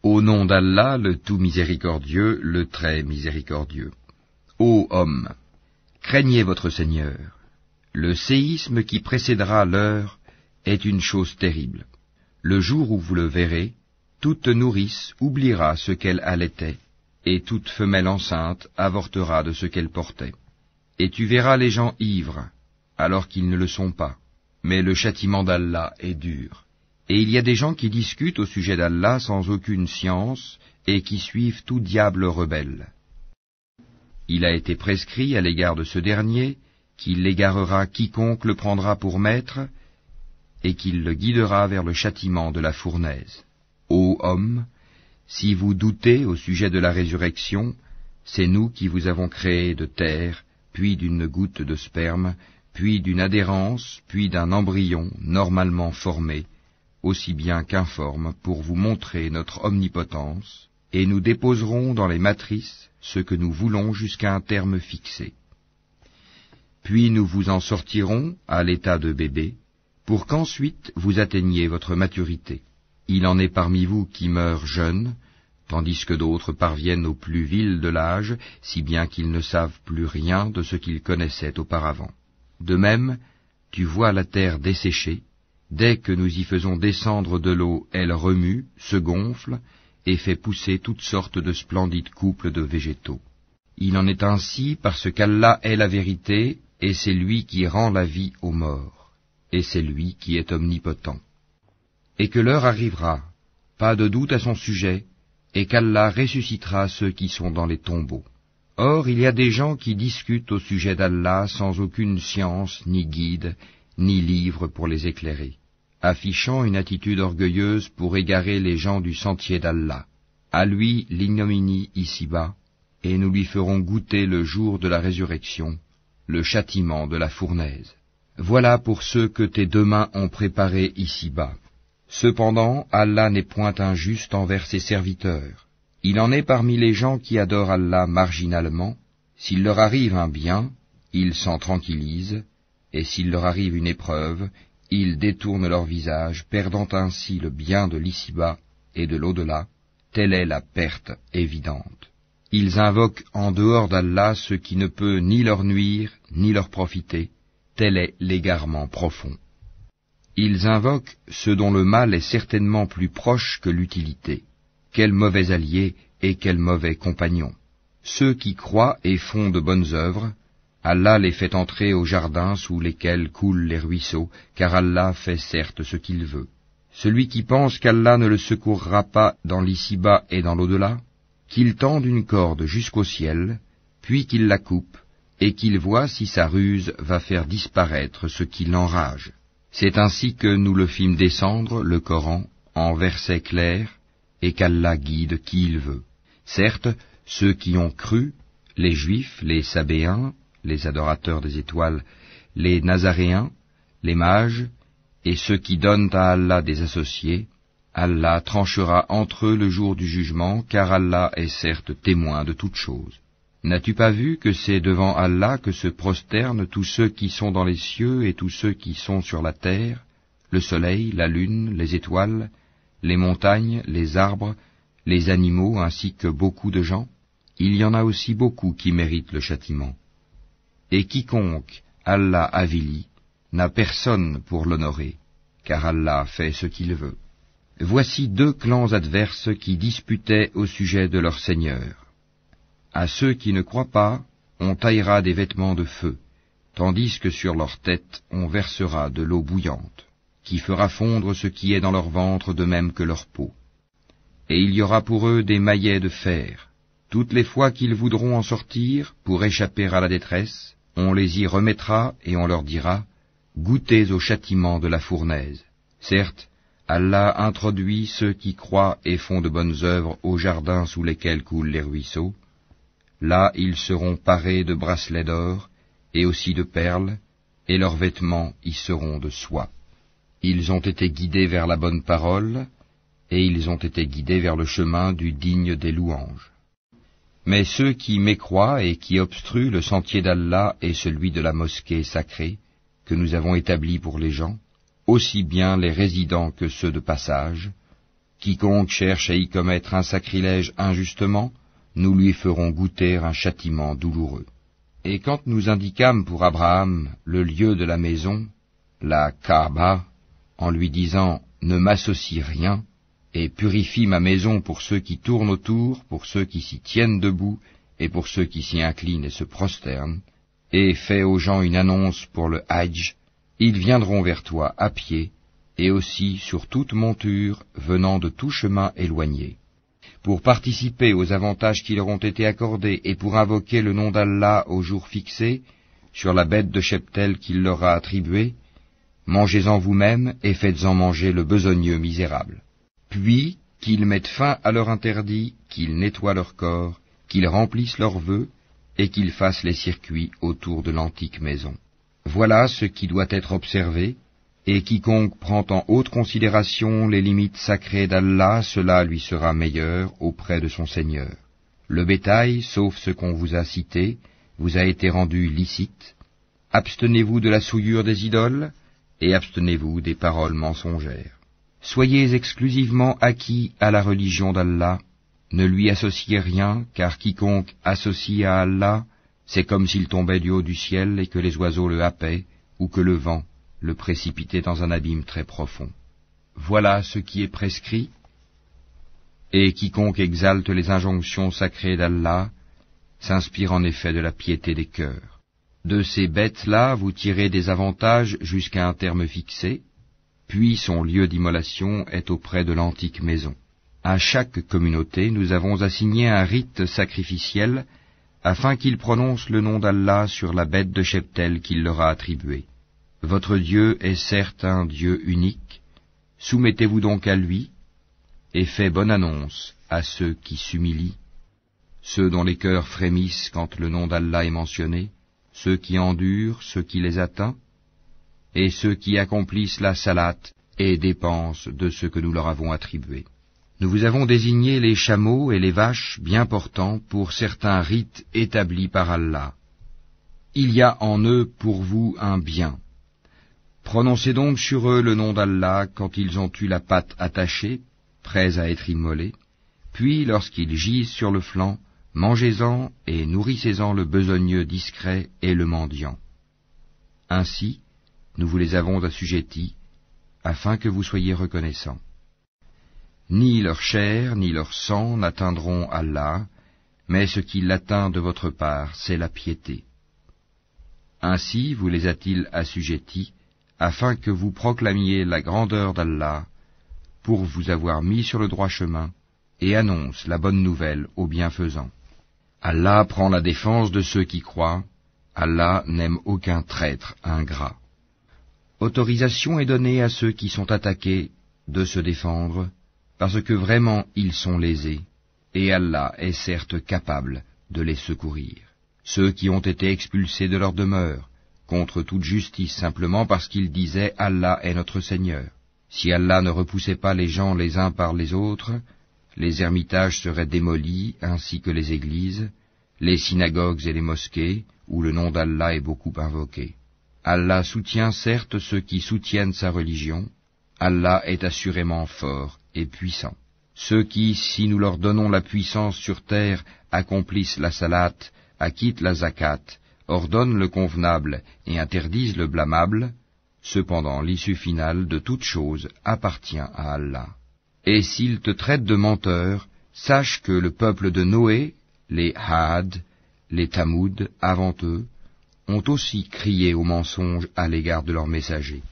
Au nom d'Allah, le tout miséricordieux, le très miséricordieux. Ô hommes, craignez votre Seigneur. Le séisme qui précédera l'heure est une chose terrible. Le jour où vous le verrez, toute nourrice oubliera ce qu'elle allaitait, et toute femelle enceinte avortera de ce qu'elle portait. Et tu verras les gens ivres, alors qu'ils ne le sont pas. Mais le châtiment d'Allah est dur. Et il y a des gens qui discutent au sujet d'Allah sans aucune science, et qui suivent tout diable rebelle. Il a été prescrit à l'égard de ce dernier qu'il égarera quiconque le prendra pour maître, et qu'il le guidera vers le châtiment de la fournaise. Ô hommes, si vous doutez au sujet de la résurrection, c'est nous qui vous avons créé de terre, puis d'une goutte de sperme, puis d'une adhérence, puis d'un embryon normalement formé, aussi bien qu'informe, pour vous montrer notre omnipotence, et nous déposerons dans les matrices ce que nous voulons jusqu'à un terme fixé. Puis nous vous en sortirons à l'état de bébé, pour qu'ensuite vous atteigniez votre maturité. Il en est parmi vous qui meurent jeunes, tandis que d'autres parviennent au plus vil de l'âge, si bien qu'ils ne savent plus rien de ce qu'ils connaissaient auparavant. De même, tu vois la terre desséchée, dès que nous y faisons descendre de l'eau, elle remue, se gonfle, et fait pousser toutes sortes de splendides couples de végétaux. Il en est ainsi parce qu'Allah est la vérité, et c'est lui qui rend la vie aux morts, et c'est lui qui est omnipotent. Et que l'heure arrivera, pas de doute à son sujet, et qu'Allah ressuscitera ceux qui sont dans les tombeaux. Or, il y a des gens qui discutent au sujet d'Allah sans aucune science, ni guide, ni livre pour les éclairer, affichant une attitude orgueilleuse pour égarer les gens du sentier d'Allah. À lui l'ignominie ici-bas, et nous lui ferons goûter le jour de la résurrection, le châtiment de la fournaise. Voilà pour ceux que tes deux mains ont préparés ici-bas. Cependant, Allah n'est point injuste envers ses serviteurs. Il en est parmi les gens qui adorent Allah marginalement. S'il leur arrive un bien, ils s'en tranquillisent, et s'il leur arrive une épreuve, ils détournent leur visage, perdant ainsi le bien de l'ici-bas et de l'au-delà. Telle est la perte évidente. Ils invoquent en dehors d'Allah ce qui ne peut ni leur nuire, ni leur profiter. Tel est l'égarement profond. Ils invoquent ce dont le mal est certainement plus proche que l'utilité. Quel mauvais allié et quel mauvais compagnon. Ceux qui croient et font de bonnes œuvres, Allah les fait entrer au jardin sous lesquels coulent les ruisseaux, car Allah fait certes ce qu'il veut. Celui qui pense qu'Allah ne le secourra pas dans l'ici-bas et dans l'au-delà, qu'il tende une corde jusqu'au ciel, puis qu'il la coupe, et qu'il voit si sa ruse va faire disparaître ce qui l'enrage. C'est ainsi que nous le fîmes descendre, le Coran, en versets clairs, et qu'Allah guide qui il veut. Certes, ceux qui ont cru, les Juifs, les Sabéens, les adorateurs des étoiles, les Nazaréens, les mages, et ceux qui donnent à Allah des associés, Allah tranchera entre eux le jour du jugement, car Allah est certes témoin de toutes choses. N'as-tu pas vu que c'est devant Allah que se prosternent tous ceux qui sont dans les cieux et tous ceux qui sont sur la terre, le soleil, la lune, les étoiles, les montagnes, les arbres, les animaux, ainsi que beaucoup de gens? Il y en a aussi beaucoup qui méritent le châtiment. Et quiconque Allah avilit n'a personne pour l'honorer, car Allah fait ce qu'il veut. Voici deux clans adverses qui disputaient au sujet de leur Seigneur. À ceux qui ne croient pas, on taillera des vêtements de feu, tandis que sur leur tête on versera de l'eau bouillante, qui fera fondre ce qui est dans leur ventre de même que leur peau. Et il y aura pour eux des maillets de fer. Toutes les fois qu'ils voudront en sortir, pour échapper à la détresse, on les y remettra et on leur dira, « Goûtez au châtiment de la fournaise. » Certes, Allah introduit ceux qui croient et font de bonnes œuvres au jardin sous lesquels coulent les ruisseaux. Là ils seront parés de bracelets d'or et aussi de perles, et leurs vêtements y seront de soie. Ils ont été guidés vers la bonne parole, et ils ont été guidés vers le chemin du digne des louanges. Mais ceux qui mécroient et qui obstruent le sentier d'Allah et celui de la mosquée sacrée que nous avons établi pour les gens, aussi bien les résidents que ceux de passage, Quiconque cherche à y commettre un sacrilège injustement, nous lui ferons goûter un châtiment douloureux. Et quand nous indiquâmes pour Abraham le lieu de la maison, la Kaaba, en lui disant « Ne m'associe rien » et purifie ma maison pour ceux qui tournent autour, pour ceux qui s'y tiennent debout, et pour ceux qui s'y inclinent et se prosternent, et fais aux gens une annonce pour le Hajj, ils viendront vers toi à pied, et aussi sur toute monture venant de tout chemin éloigné, pour participer aux avantages qui leur ont été accordés et pour invoquer le nom d'Allah au jour fixé, sur la bête de cheptel qu'il leur a attribuée. Mangez-en vous-même et faites-en manger le besogneux misérable. Puis qu'ils mettent fin à leur interdit, qu'ils nettoient leur corps, qu'ils remplissent leurs vœux, et qu'ils fassent les circuits autour de l'antique maison. Voilà ce qui doit être observé, et quiconque prend en haute considération les limites sacrées d'Allah, cela lui sera meilleur auprès de son Seigneur. Le bétail, sauf ce qu'on vous a cité, vous a été rendu licite. Abstenez-vous de la souillure des idoles, et abstenez-vous des paroles mensongères. Soyez exclusivement acquis à la religion d'Allah, ne lui associez rien, car quiconque associe à Allah, c'est comme s'il tombait du haut du ciel et que les oiseaux le happaient, ou que le vent le précipitait dans un abîme très profond. Voilà ce qui est prescrit, et quiconque exalte les injonctions sacrées d'Allah s'inspire en effet de la piété des cœurs. De ces bêtes-là, vous tirez des avantages jusqu'à un terme fixé, puis son lieu d'immolation est auprès de l'antique maison. À chaque communauté, nous avons assigné un rite sacrificiel, afin qu'ils prononcent le nom d'Allah sur la bête de cheptel qu'il leur a attribuée. Votre Dieu est certes un Dieu unique, soumettez-vous donc à lui, et faites bonne annonce à ceux qui s'humilient, ceux dont les cœurs frémissent quand le nom d'Allah est mentionné, ceux qui endurent, ceux qui les atteignent, et ceux qui accomplissent la salate et dépensent de ce que nous leur avons attribué. Nous vous avons désigné les chameaux et les vaches bien portants pour certains rites établis par Allah. Il y a en eux pour vous un bien. Prononcez donc sur eux le nom d'Allah quand ils ont eu la patte attachée, prêts à être immolés, puis lorsqu'ils gisent sur le flanc, mangez-en et nourrissez-en le besogneux discret et le mendiant. Ainsi, nous vous les avons assujettis, afin que vous soyez reconnaissants. Ni leur chair, ni leur sang n'atteindront Allah, mais ce qui l'atteint de votre part, c'est la piété. Ainsi vous les a-t-il assujettis, afin que vous proclamiez la grandeur d'Allah, pour vous avoir mis sur le droit chemin, et annonce la bonne nouvelle aux bienfaisants. Allah prend la défense de ceux qui croient, Allah n'aime aucun traître ingrat. Autorisation est donnée à ceux qui sont attaqués de se défendre, parce que vraiment ils sont lésés, et Allah est certes capable de les secourir. Ceux qui ont été expulsés de leur demeure, contre toute justice simplement parce qu'ils disaient « Allah est notre Seigneur ». Si Allah ne repoussait pas les gens les uns par les autres, les ermitages seraient démolis ainsi que les églises, les synagogues et les mosquées, où le nom d'Allah est beaucoup invoqué. Allah soutient certes ceux qui soutiennent sa religion, Allah est assurément fort et puissant. Ceux qui, si nous leur donnons la puissance sur terre, accomplissent la salate, acquittent la zakat, ordonnent le convenable et interdisent le blâmable, cependant l'issue finale de toute chose appartient à Allah. Et s'ils te traitent de menteur, sache que le peuple de Noé, les Had, les Tamoud, avant eux, ont aussi crié au mensonge à l'égard de leurs messagers.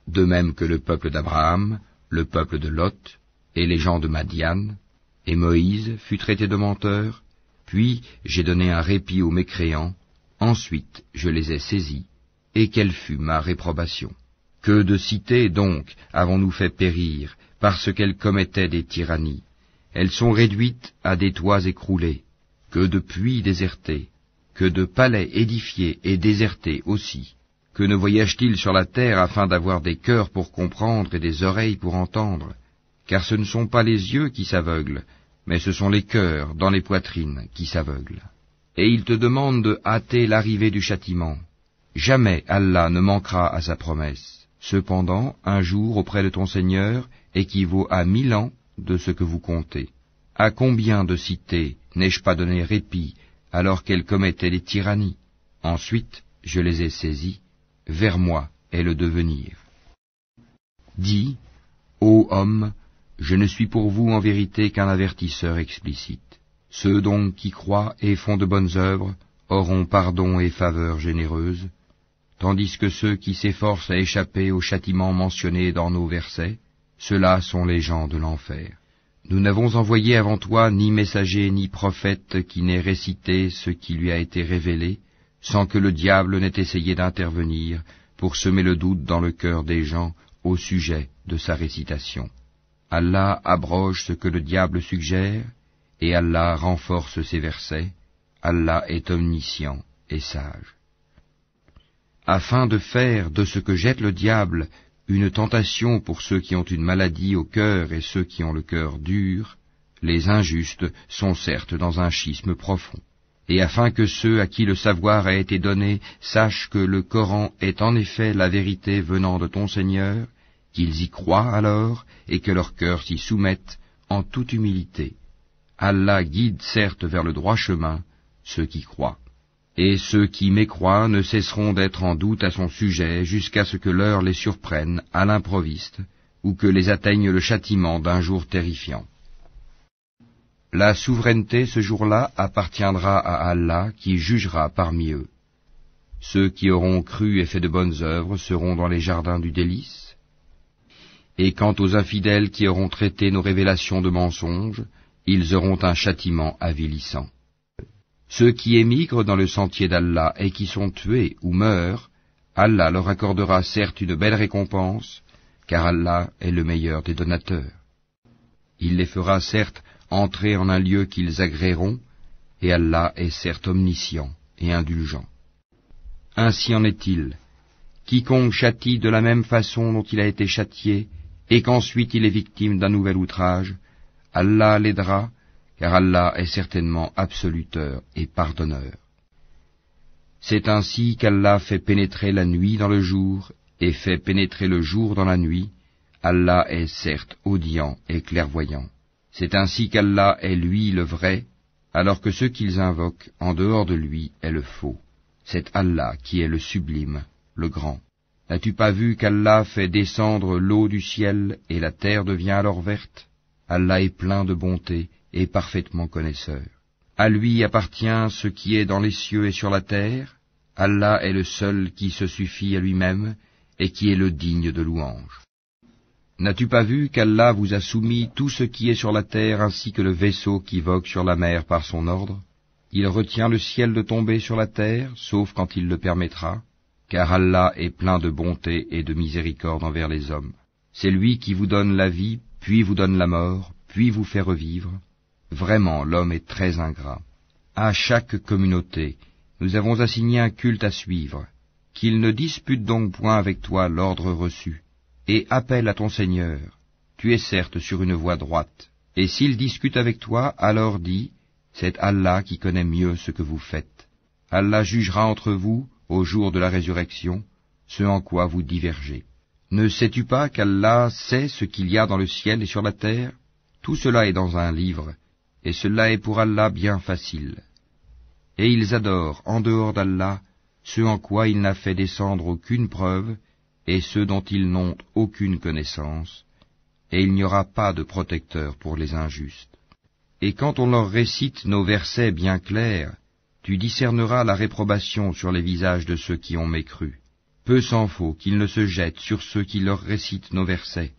De même que le peuple d'Abraham, le peuple de Lot, et les gens de Madian, et Moïse fut traité de menteur, puis j'ai donné un répit aux mécréants, ensuite je les ai saisis, et quelle fut ma réprobation. Que de cités donc avons-nous fait périr, parce qu'elles commettaient des tyrannies. Elles sont réduites à des toits écroulés, que de puits désertés, que de palais édifiés et désertés aussi. Que ne voyage-t-il sur la terre afin d'avoir des cœurs pour comprendre et des oreilles pour entendre? Car ce ne sont pas les yeux qui s'aveuglent, mais ce sont les cœurs dans les poitrines qui s'aveuglent. Et il te demande de hâter l'arrivée du châtiment. Jamais Allah ne manquera à sa promesse. Cependant, un jour auprès de ton Seigneur équivaut à 1000 ans de ce que vous comptez. À combien de cités n'ai-je pas donné répit alors qu'elles commettaient des tyrannies? Ensuite, je les ai saisies. Vers moi est le devenir. Dis, ô homme, je ne suis pour vous en vérité qu'un avertisseur explicite. Ceux donc qui croient et font de bonnes œuvres auront pardon et faveur généreuse, tandis que ceux qui s'efforcent à échapper au châtiment mentionné dans nos versets, ceux-là sont les gens de l'enfer. Nous n'avons envoyé avant toi ni messager ni prophète qui n'ait récité ce qui lui a été révélé, sans que le diable n'ait essayé d'intervenir pour semer le doute dans le cœur des gens au sujet de sa récitation. Allah abroge ce que le diable suggère, et Allah renforce ses versets. Allah est omniscient et sage. Afin de faire de ce que jette le diable une tentation pour ceux qui ont une maladie au cœur et ceux qui ont le cœur dur, les injustes sont certes dans un schisme profond. Et afin que ceux à qui le savoir a été donné sachent que le Coran est en effet la vérité venant de ton Seigneur, qu'ils y croient alors et que leur cœur s'y soumette en toute humilité. Allah guide certes vers le droit chemin ceux qui croient. Et ceux qui mécroient ne cesseront d'être en doute à son sujet jusqu'à ce que l'heure les surprenne à l'improviste ou que les atteigne le châtiment d'un jour terrifiant. La souveraineté ce jour-là appartiendra à Allah qui jugera parmi eux. Ceux qui auront cru et fait de bonnes œuvres seront dans les jardins du délice. Et quant aux infidèles qui auront traité nos révélations de mensonges, ils auront un châtiment avilissant. Ceux qui émigrent dans le sentier d'Allah et qui sont tués ou meurent, Allah leur accordera certes une belle récompense, car Allah est le meilleur des donateurs. Il les fera certes entrer en un lieu qu'ils agréeront, et Allah est certes omniscient et indulgent. Ainsi en est-il. Quiconque châtie de la même façon dont il a été châtié, et qu'ensuite il est victime d'un nouvel outrage, Allah l'aidera, car Allah est certainement absoluteur et pardonneur. C'est ainsi qu'Allah fait pénétrer la nuit dans le jour, et fait pénétrer le jour dans la nuit. Allah est certes audient et clairvoyant. C'est ainsi qu'Allah est lui le vrai, alors que ceux qu'ils invoquent en dehors de lui est le faux. C'est Allah qui est le sublime, le grand. N'as-tu pas vu qu'Allah fait descendre l'eau du ciel et la terre devient alors verte? Allah est plein de bonté et parfaitement connaisseur. À lui appartient ce qui est dans les cieux et sur la terre. Allah est le seul qui se suffit à lui-même et qui est le digne de louange. N'as-tu pas vu qu'Allah vous a soumis tout ce qui est sur la terre ainsi que le vaisseau qui vogue sur la mer par son ordre? Il retient le ciel de tomber sur la terre, sauf quand il le permettra, car Allah est plein de bonté et de miséricorde envers les hommes. C'est lui qui vous donne la vie, puis vous donne la mort, puis vous fait revivre. Vraiment, l'homme est très ingrat. À chaque communauté, nous avons assigné un culte à suivre. Qu'il ne dispute donc point avec toi l'ordre reçu, et appelle à ton Seigneur. Tu es certes sur une voie droite. Et s'il discute avec toi, alors dis, c'est Allah qui connaît mieux ce que vous faites. Allah jugera entre vous, au jour de la résurrection, ce en quoi vous divergez. Ne sais-tu pas qu'Allah sait ce qu'il y a dans le ciel et sur la terre? Tout cela est dans un livre, et cela est pour Allah bien facile. Et ils adorent, en dehors d'Allah, ce en quoi il n'a fait descendre aucune preuve, et ceux dont ils n'ont aucune connaissance, et il n'y aura pas de protecteur pour les injustes. Et quand on leur récite nos versets bien clairs, tu discerneras la réprobation sur les visages de ceux qui ont mécru. Peu s'en faut qu'ils ne se jettent sur ceux qui leur récitent nos versets.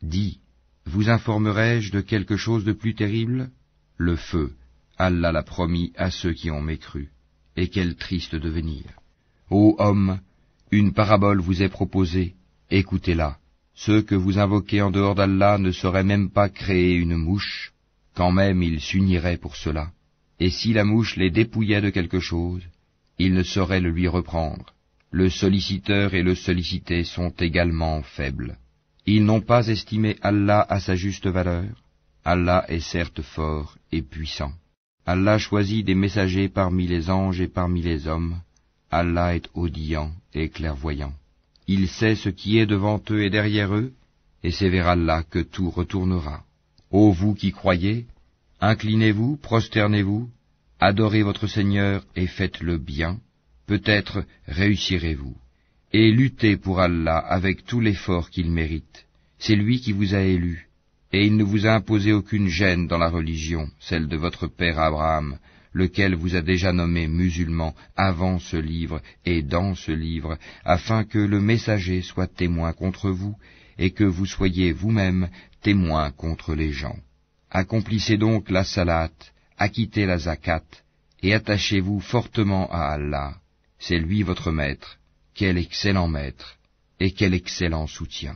Dis, vous informerai-je de quelque chose de plus terrible? Le feu, Allah l'a promis à ceux qui ont mécru. Et quel triste devenir! Ô homme, une parabole vous est proposée, écoutez-la. Ceux que vous invoquez en dehors d'Allah ne sauraient même pas créer une mouche, quand même ils s'uniraient pour cela. Et si la mouche les dépouillait de quelque chose, ils ne sauraient le lui reprendre. Le solliciteur et le sollicité sont également faibles. Ils n'ont pas estimé Allah à sa juste valeur. Allah est certes fort et puissant. Allah choisit des messagers parmi les anges et parmi les hommes. Allah est audient et clairvoyant. Il sait ce qui est devant eux et derrière eux, et c'est vers Allah que tout retournera. Ô vous qui croyez, inclinez-vous, prosternez-vous, adorez votre Seigneur et faites le bien, peut-être réussirez-vous. Et luttez pour Allah avec tout l'effort qu'il mérite. C'est lui qui vous a élu, et il ne vous a imposé aucune gêne dans la religion, celle de votre père Abraham, lequel vous a déjà nommé musulman avant ce livre et dans ce livre, afin que le messager soit témoin contre vous, et que vous soyez vous-même témoin contre les gens. Accomplissez donc la salate, acquittez la zakat, et attachez-vous fortement à Allah. C'est lui votre maître. Quel excellent maître, et quel excellent soutien.